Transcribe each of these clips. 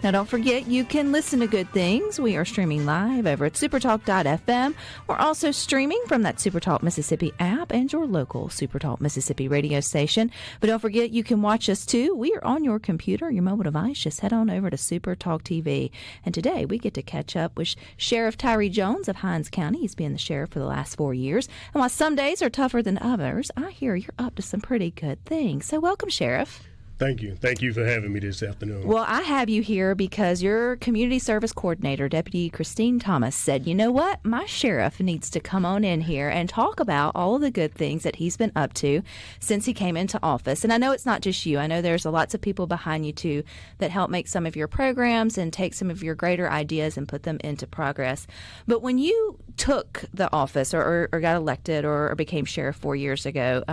Now, don't forget, you can listen to Good Things. We are streaming live over at supertalk.fm. We're also streaming from that SuperTalk Mississippi app and your local SuperTalk Mississippi radio station. But don't forget, you can watch us too. We are on your computer, your mobile device. Just head on over to SuperTalk TV. And today we get to catch up with Sheriff Tyree Jones of Hinds County. He's been the sheriff for the last 4 years. And while some days are tougher than others, I hear you're up to some pretty good things. So welcome, Sheriff. Thank you. Thank you for having me this afternoon. Well, I have you here because your community service coordinator, Deputy Christine Thomas, said, you know what? My sheriff needs to come on in here and talk about all of the good things that he's been up to since he came into office. And I know it's not just you. I know there's lots of people behind you, too, that help make some of your programs and take some of your greater ideas and put them into progress. But when you took the office or got elected or became sheriff 4 years ago,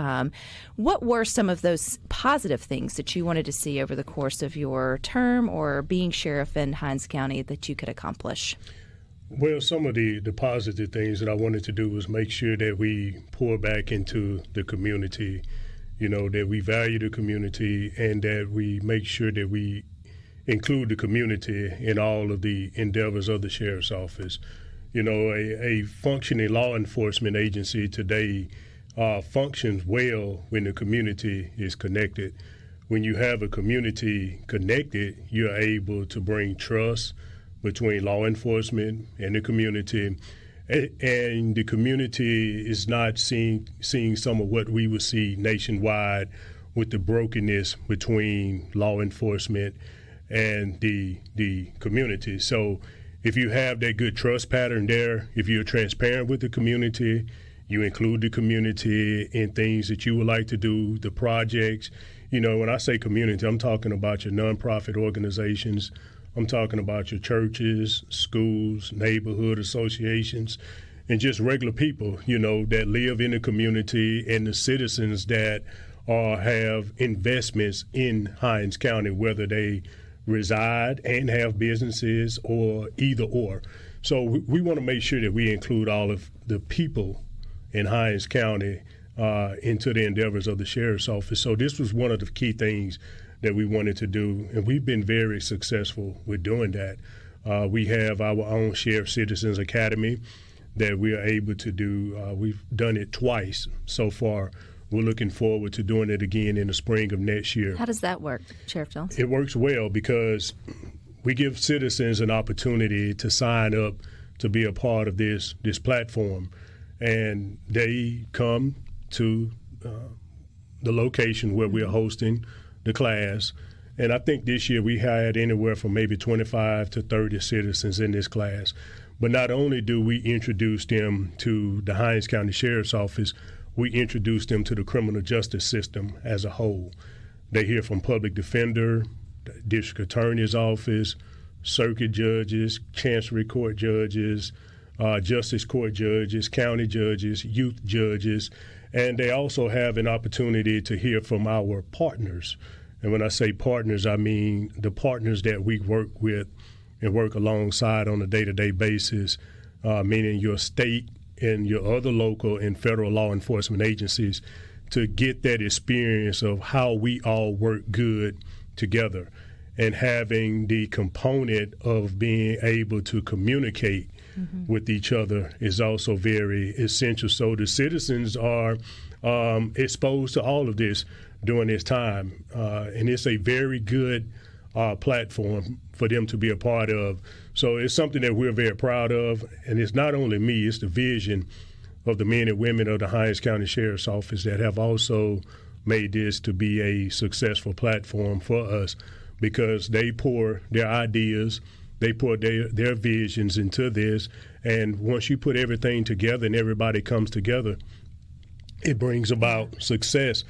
what were some of those positive things that you wanted to see over the course of your term or being sheriff in Hinds County that you could accomplish? Well, some of the positive things that I wanted to do was make sure that we pour back into the community, that we value the community and that we make sure that we include the community in all of the endeavors of the sheriff's office. A functioning law enforcement agency today functions well when the community is connected. When you have a community connected, you're able to bring trust between law enforcement and the community. And the community is not seeing some of what we would see nationwide with the brokenness between law enforcement and the community. So if you have that good trust pattern there, if you're transparent with the community, you include the community in things that you would like to do, the projects. When I say community, I'm talking about your nonprofit organizations. I'm talking about your churches, schools, neighborhood associations, and just regular people, that live in the community and the citizens that have investments in Hinds County, whether they reside and have businesses or either or. So we want to make sure that we include all of the people in Hinds County into the endeavors of the sheriff's office. So this was one of the key things that we wanted to do, and we've been very successful with doing that. We have our own Sheriff Citizens Academy that we are able to do. We've done it twice so far. We're looking forward to doing it again in the spring of next year. How does that work, Sheriff Jones? It works well because we give citizens an opportunity to sign up to be a part of this platform, and they come to the location where we are hosting the class. And I think this year we had anywhere from maybe 25 to 30 citizens in this class. But not only do we introduce them to the Hinds County Sheriff's Office, we introduce them to the criminal justice system as a whole. They hear from public defender, the district attorney's office, circuit judges, chancery court judges, justice court judges, county judges, youth judges, and they also have an opportunity to hear from our partners. And when I say partners, I mean the partners that we work with and work alongside on a day-to-day basis, meaning your state and your other local and federal law enforcement agencies, to get that experience of how we all work good together, and having the component of being able to communicate with each other is also very essential. So the citizens are exposed to all of this during this time, and it's a very good platform for them to be a part of. So it's something that we're very proud of, and it's not only me, it's the vision of the men and women of the Hinds County Sheriff's Office that have also made this to be a successful platform for us, because they pour their ideas, they pour their visions into this, and once you put everything together and everybody comes together, it brings about success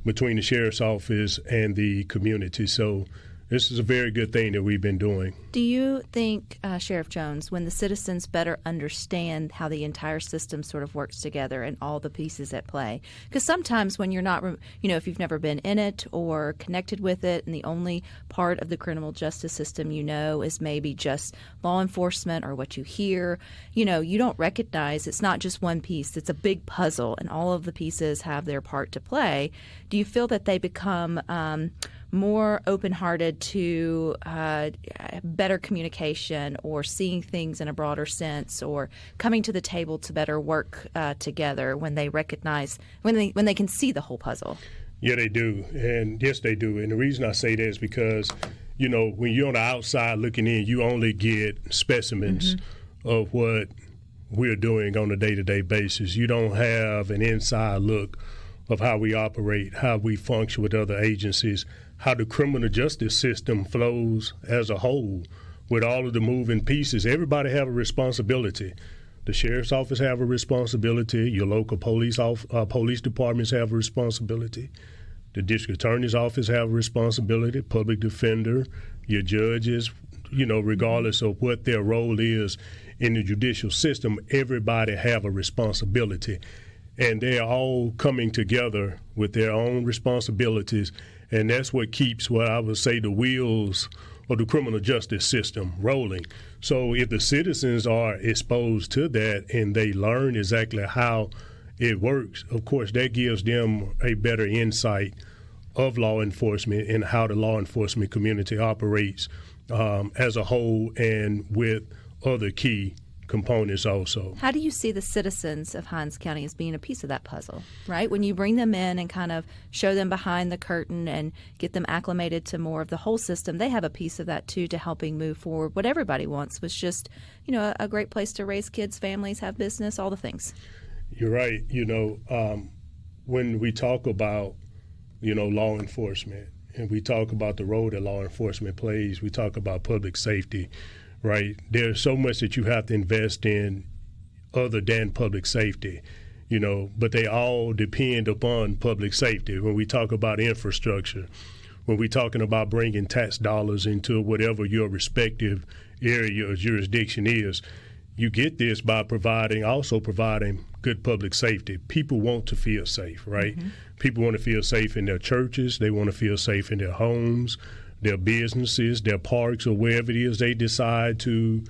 between the sheriff's office and the community. So this is a very good thing that we've been doing. Do you think, Sheriff Jones, when the citizens better understand how the entire system sort of works together and all the pieces at play? Because sometimes when you're not, if you've never been in it or connected with it, and the only part of the criminal justice system is maybe just law enforcement or what you hear, you don't recognize it's not just one piece. It's a big puzzle, and all of the pieces have their part to play. Do you feel that they become more open-hearted to better communication or seeing things in a broader sense or coming to the table to better work together when they recognize, when they can see the whole puzzle? Yeah, they do. And yes, they do. And the reason I say that is because, when you're on the outside looking in, you only get specimens of what we're doing on a day-to-day basis. You don't have an inside look of how we operate, how we function with other agencies, how the criminal justice system flows as a whole with all of the moving pieces. Everybody have a responsibility. The sheriff's office have a responsibility. Your local police departments have a responsibility. The district attorney's office have a responsibility. Public defender, your judges, regardless of what their role is in the judicial system, everybody have a responsibility. And they're all coming together with their own responsibilities. And that's what keeps what I would say the wheels of the criminal justice system rolling. So if the citizens are exposed to that and they learn exactly how it works, of course, that gives them a better insight of law enforcement and how the law enforcement community operates as a whole and with other key components also. How do you see the citizens of Hinds County as being a piece of that puzzle, right? When you bring them in and kind of show them behind the curtain and get them acclimated to more of the whole system, they have a piece of that too to helping move forward what everybody wants, was just, a great place to raise kids, families, have business, all the things. You're right. When we talk about, law enforcement and we talk about the role that law enforcement plays, we talk about public safety, right? There's so much that you have to invest in other than public safety, but they all depend upon public safety. When we talk about infrastructure, when we're talking about bringing tax dollars into whatever your respective area or jurisdiction is, you get this by providing good public safety. People want to feel safe, right? Mm-hmm. People want to feel safe in their churches. They want to feel safe in their homes, their businesses, their parks, or wherever it is they decide to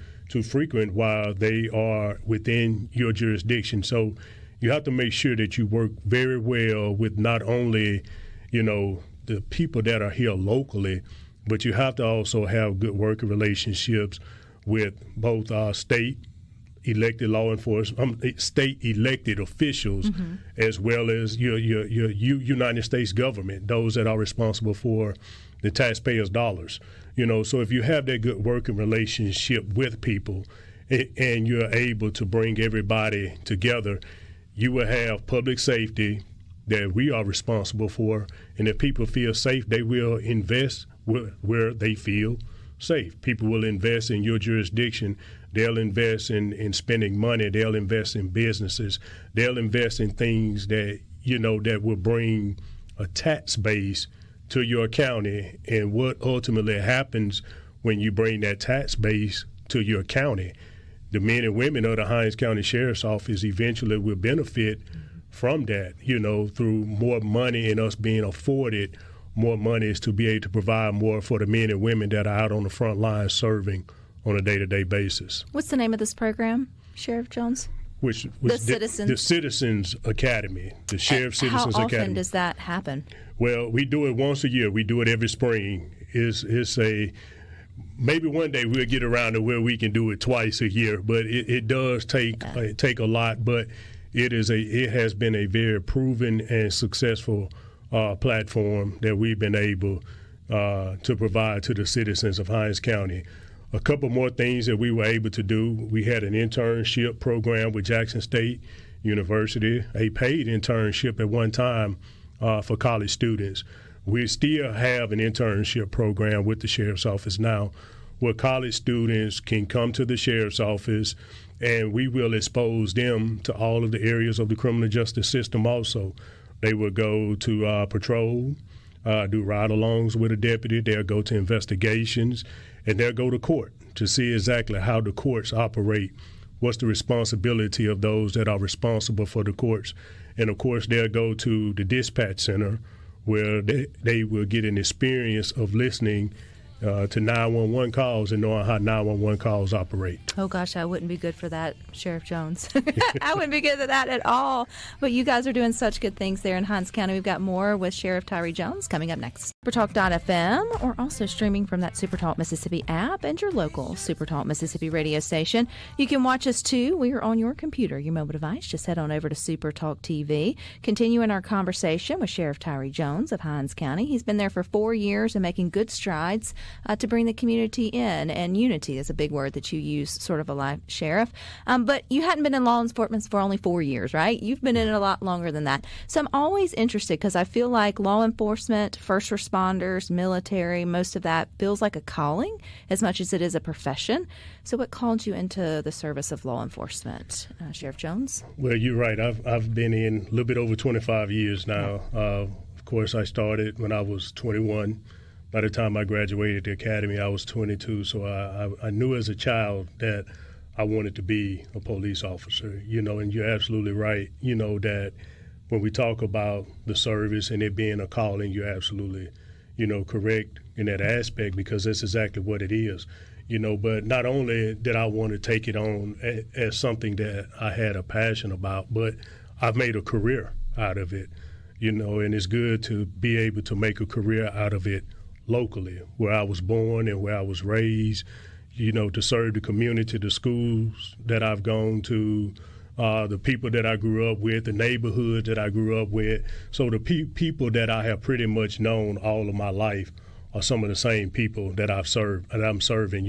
frequent while they are within your jurisdiction. So you have to make sure that you work very well with not only, the people that are here locally, but you have to also have good working relationships with both state elected law enforcement, state elected officials, as well as your United States government, those that are responsible for the taxpayers' dollars. So if you have that good working relationship with people and you're able to bring everybody together, you will have public safety that we are responsible for. And if people feel safe, they will invest where they feel safe. People will invest in your jurisdiction. They'll invest in spending money. They'll invest in businesses. They'll invest in things that, that will bring a tax base to your county. And what ultimately happens when you bring that tax base to your county, the men and women of the Hinds County Sheriff's Office eventually will benefit from that, through more money and us being afforded more money is to be able to provide more for the men and women that are out on the front line serving on a day-to-day basis. What's the name of this program, Sheriff Jones? The Citizens Academy, the Sheriff Citizens Academy. How often does that happen? Well, we do it once a year. We do it every spring. Maybe one day we'll get around to where we can do it twice a year, but it does take a lot. But it has been a very proven and successful platform that we've been able to provide to the citizens of Hinds County. A couple more things that we were able to do. We had an internship program with Jackson State University, a paid internship at one time for college students. We still have an internship program with the Sheriff's Office now where college students can come to the Sheriff's Office and we will expose them to all of the areas of the criminal justice system also. They will go to patrol, do ride-alongs with a deputy. They'll go to investigations, and they'll go to court to see exactly how the courts operate, what's the responsibility of those that are responsible for the courts. And, of course, they'll go to the dispatch center where they will get an experience of listening to 911 calls and knowing how 911 calls operate. Oh, gosh, I wouldn't be good for that, Sheriff Jones. I wouldn't be good for that at all. But you guys are doing such good things there in Hinds County. We've got more with Sheriff Tyree Jones coming up next. SuperTalk.fm, or also streaming from that SuperTalk Mississippi app and your local SuperTalk Mississippi radio station. You can watch us, too. We are on your computer, your mobile device. Just head on over to SuperTalk TV. Continuing our conversation with Sheriff Tyree Jones of Hinds County. He's been there for 4 years and making good strides to bring the community in. And unity is a big word that you use, sort of a life sheriff. But you hadn't been in law enforcement for only 4 years, right? You've been in it a lot longer than that. So I'm always interested because I feel like law enforcement, first responders, military, most of that feels like a calling as much as it is a profession. So what called you into the service of law enforcement, Sheriff Jones? Well, you're right. I've been in a little bit over 25 years now. Of course, I started when I was 21. By the time I graduated the academy, I was 22. So I knew as a child that I wanted to be a police officer, and you're absolutely right, that when we talk about the service and it being a calling, you're absolutely, correct in that aspect because that's exactly what it is, but not only did I want to take it on as something that I had a passion about, but I've made a career out of it, and it's good to be able to make a career out of it locally, where I was born and where I was raised, to serve the community, the schools that I've gone to, the people that I grew up with, the neighborhood that I grew up with. So the people that I have pretty much known all of my life are some of the same people that I've served and I'm serving.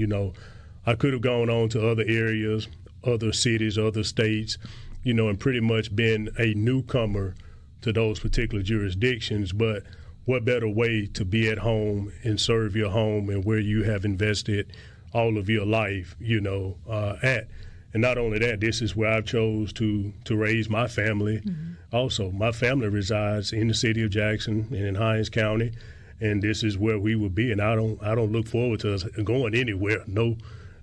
I could have gone on to other areas, other cities, other states, and pretty much been a newcomer to those particular jurisdictions, but what better way to be at home and serve your home and where you have invested all of your life, at. And not only that, this is where I've chose to raise my family. Mm-hmm. Also, my family resides in the city of Jackson and in Hinds County, and this is where we will be. And I don't look forward to us going anywhere.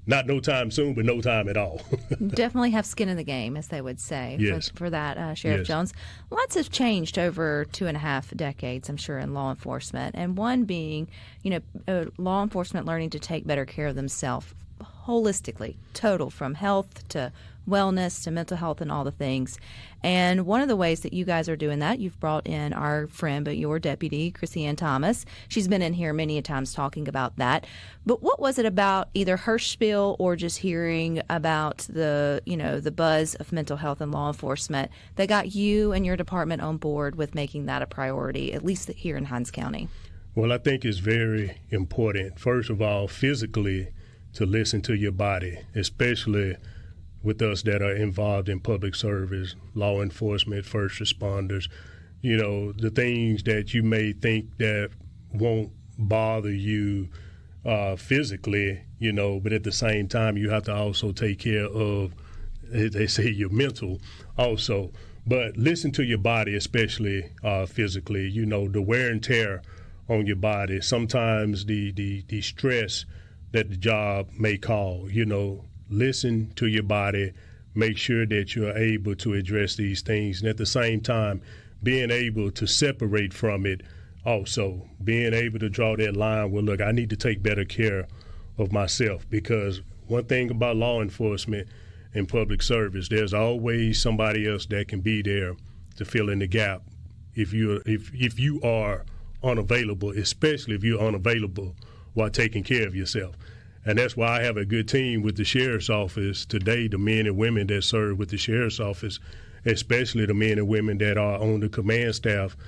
Not no time soon, but no time at all. Definitely have skin in the game, as they would say, yes. for that, Sheriff yes. Jones. Lots have changed over 2.5 decades, I'm sure, in law enforcement, and one being, law enforcement learning to take better care of themselves holistically, total, from health to wellness to mental health and all the things. And one of the ways that you guys are doing that, you've brought in our friend, but your deputy, Chrissy Thomas. She's been in here many a times talking about that. But what was it about either her spiel or just hearing about the buzz of mental health and law enforcement that got you and your department on board with making that a priority, at least here in Hinds County? Well, I think it's very important, first of all, physically, to listen to your body, especially with us that are involved in public service, law enforcement, first responders. The things that you may think that won't bother you physically, but at the same time, you have to also take care of, they say, your mental also. But listen to your body, especially physically, the wear and tear on your body, sometimes the stress that the job may cause, listen to your body, make sure that you're able to address these things. And at the same time, being able to separate from it also, being able to draw that line where, look, I need to take better care of myself. Because one thing about law enforcement and public service, there's always somebody else that can be there to fill in the gap if you are unavailable, especially if you're unavailable while taking care of yourself. And that's why I have a good team with the Sheriff's Office today, the men and women that serve with the Sheriff's Office, especially the men and women that are on the command staff.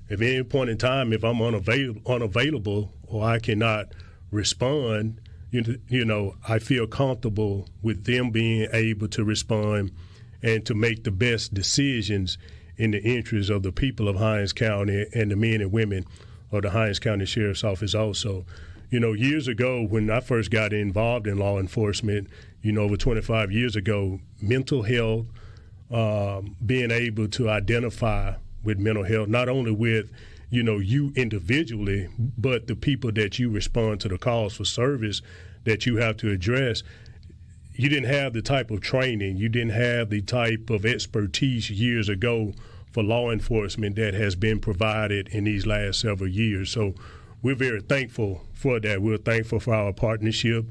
At any point in time, if I'm unavailable or I cannot respond, I feel comfortable with them being able to respond and to make the best decisions in the interest of the people of Hinds County and the men and women of the Hinds County Sheriff's Office also. Years ago, when I first got involved in law enforcement, over 25 years ago, mental health, being able to identify with mental health, not only with, you individually, but the people that you respond to the calls for service that you have to address. You didn't have the type of training, you didn't have the type of expertise years ago for law enforcement that has been provided in these last several years. So we're very thankful for that. We're thankful for our partnership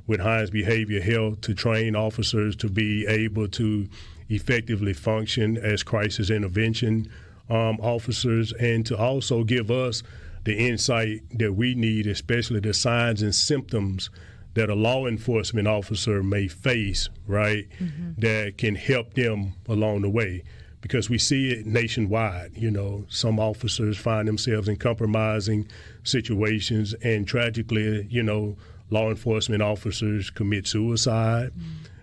with Hinds Behavioral Health to train officers to be able to effectively function as crisis intervention officers, and to also give us the insight that we need, especially the signs and symptoms that a law enforcement officer may face, right, that can help them along the way. Because we see it nationwide. Some officers find themselves in compromising situations, and tragically, law enforcement officers commit suicide.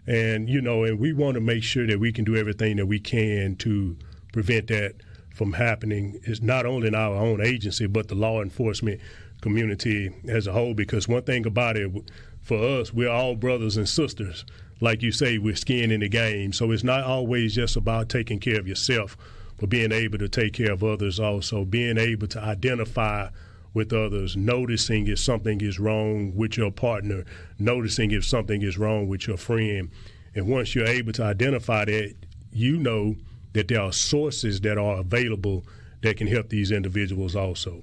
And, and we want to make sure that we can do everything that we can to prevent that from happening. It's not only in our own agency, but the law enforcement community as a whole. Because one thing about it, for us, we're all brothers and sisters. Like you say, we're skin in the game. So it's not always just about taking care of yourself, but being able to take care of others also, being able to identify with others, noticing if something is wrong with your partner, noticing if something is wrong with your friend. And once you're able to identify that, you know that there are sources that are available that can help these individuals also.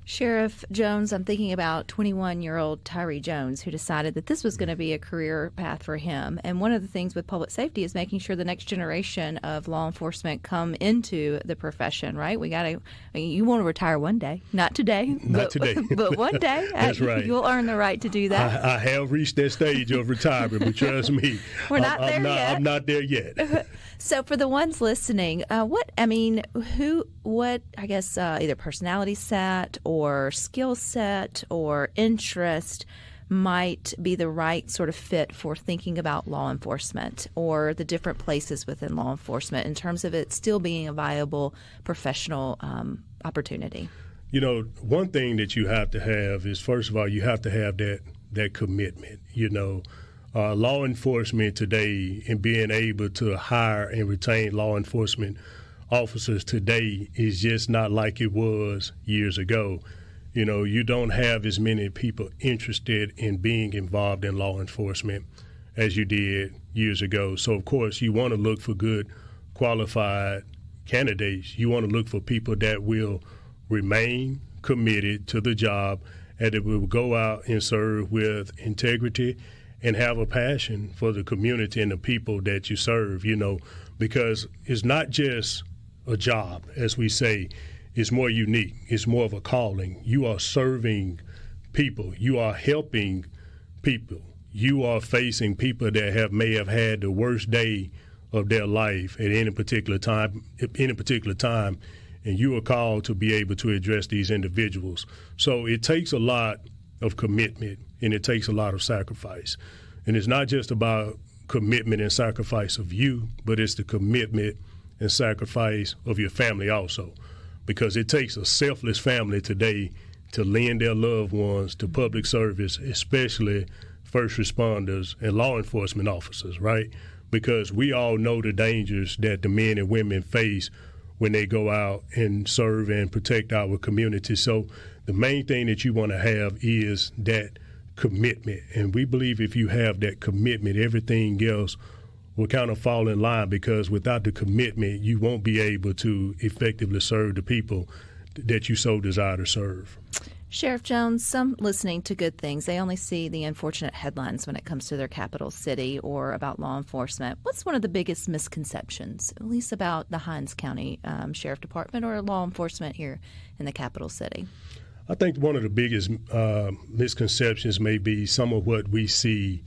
Sheriff Jones, I'm thinking about 21-year-old Tyree Jones, who decided that this was going to be a career path for him. And one of the things with public safety is making sure the next generation of law enforcement come into the profession, right? You want to retire one day. Not today. Not today. But one day. That's right. You'll earn the right to do that. I have reached that stage of retirement, but trust me, We're not there yet. I'm not there yet. So for the ones listening, either personality set or skill set or interest might be the right sort of fit for thinking about law enforcement or the different places within law enforcement in terms of it still being a viable professional opportunity? One thing that you have to have is, first of all, you have to have that commitment. Law enforcement today and being able to hire and retain law enforcement officers today is just not like it was years ago. You don't have as many people interested in being involved in law enforcement as you did years ago. So, of course, you want to look for good, qualified candidates. You want to look for people that will remain committed to the job and that will go out and serve with integrity and have a passion for the community and the people that you serve, because it's not just a job, as we say. It's more unique. It's more of a calling. You are serving people. You are helping people. You are facing people that may have had the worst day of their life at any particular time, and you are called to be able to address these individuals. So it takes a lot of commitment, and it takes a lot of sacrifice. And it's not just about commitment and sacrifice of you, but it's the commitment and sacrifice of your family also. Because it takes a selfless family today to lend their loved ones to public service, especially first responders and law enforcement officers, right? Because we all know the dangers that the men and women face when they go out and serve and protect our community. So the main thing that you want to have is that commitment. And we believe if you have that commitment, everything else will kind of fall in line, because without the commitment, you won't be able to effectively serve the people that you so desire to serve. Sheriff Jones, some listening to good things, they only see the unfortunate headlines when it comes to their capital city or about law enforcement. What's one of the biggest misconceptions, at least about the Hinds County Sheriff Department or law enforcement here in the capital city? I think one of the biggest misconceptions may be some of what we see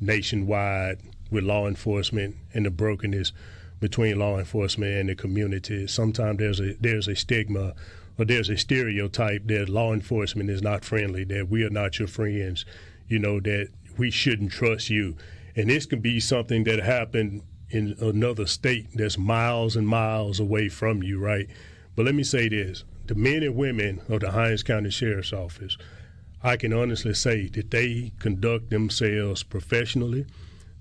nationwide with law enforcement and the brokenness between law enforcement and the community. Sometimes there's a stigma or there's a stereotype that law enforcement is not friendly, that we are not your friends, that we shouldn't trust you. And this can be something that happened in another state that's miles and miles away from you, right? But let me say this. The men and women of the Hinds County Sheriff's Office, I can honestly say that they conduct themselves professionally.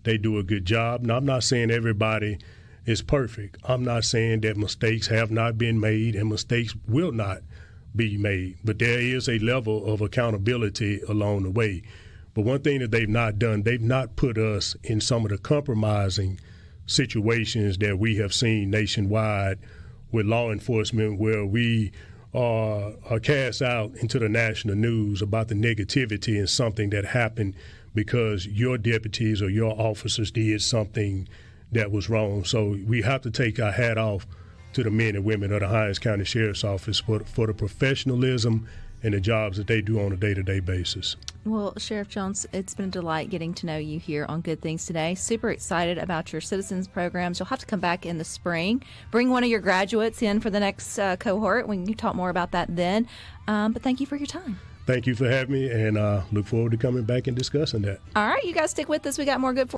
They do a good job. Now, I'm not saying everybody is perfect. I'm not saying that mistakes have not been made and mistakes will not be made. But there is a level of accountability along the way. But one thing that they've not done, they've not put us in some of the compromising situations that we have seen nationwide with law enforcement, where we are cast out into the national news about the negativity in something that happened because your deputies or your officers did something that was wrong. So we have to take our hat off to the men and women of the Hinds County Sheriff's Office for the professionalism and the jobs that they do on a day-to-day basis. Well, Sheriff Jones, it's been a delight getting to know you here on Good Things Today. Super excited about your citizens programs. You'll have to come back in the spring. Bring one of your graduates in for the next cohort. We can talk more about that then. But thank you for your time. Thank you for having me, and look forward to coming back and discussing that. All right, you guys stick with us. We got more good for